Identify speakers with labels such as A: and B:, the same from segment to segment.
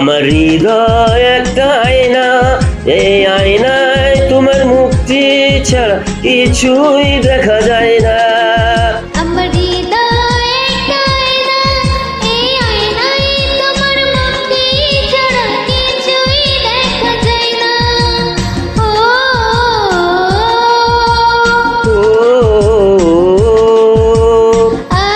A: আমার হৃদয় একটা আয়না, এই আয়নায় তোমার মুক্তি ছাড়া কিছুই দেখা যায় না।
B: আমার হৃদয় একটা আয়না, এই আয়নায় তোমার মুক্তি ছাড়া কিছুই দেখা যায় না। ও আ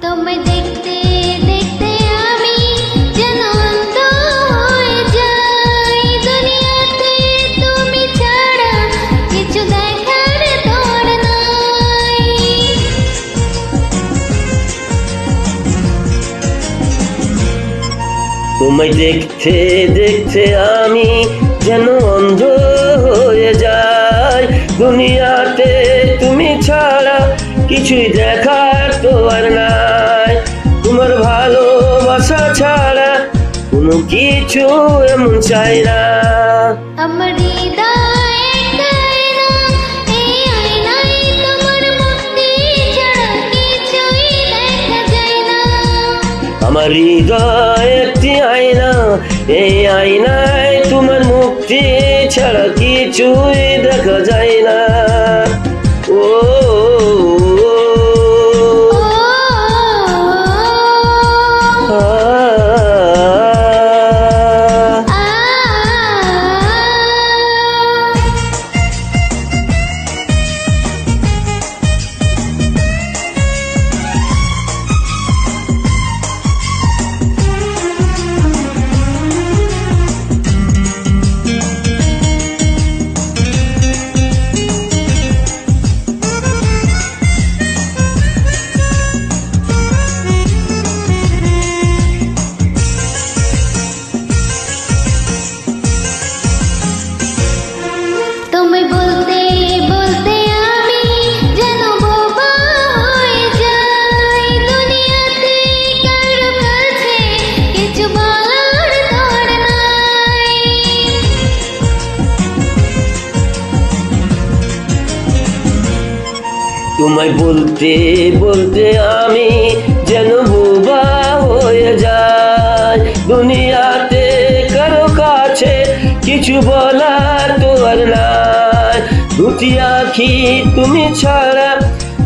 B: তোমায় দেখতে দেখতে আমি যেন অন্ধ হয়ে যাই। দুনিয়াতে তুমি ছাড়া কিছু দেখার তোর নাই।
A: তোমায় দেখতে দেখতে আমি যেন অন্ধ হয়ে যাই। দুনিয়াতে তুমি ছাড়া কিছুই দেখার তো আর নাই। তোমার ভালোবাসা ছাড়া কোনো কিছু এমন চাই না।
B: আমার হৃদয় একটা আয়না, এই আয়নায় তোমার মুক্তি ছাড়া কিছুই দেখা যায় না।
A: আমার হৃদয় একটি আয়না, এই আয়নায় তোমার মুক্তি ছাড়া কিছুই দেখা যায় না। ও
B: তোমায় বলতে বলতে আমি যেন বোবা হয়ে যাই। দুনিয়াতে কারো কাছে কিছু বলার তোর নাই।
A: তোমায় বলতে বলতে আমি যেন বোবা হয়ে যাই। দুনিয়াতে কারো কাছে কিছু বলার তো আর নাই। দুটি আঁখি তুমি ছাড়া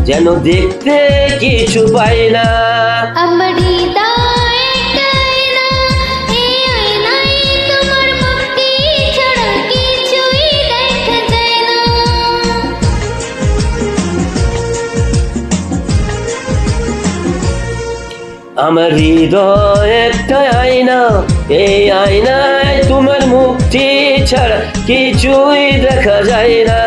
A: যেন দেখতে কিছু পাই না।
B: আমার হৃদয় একটা আয়না, এই আয়নায় তোমার মুক্তি ছাড়া কিছুই দেখা যায় না।
A: আমার হৃদয় একটা আয়না, এই আয়নায় তোমার মুক্তি ছাড়া কিছুই দেখা যায় না।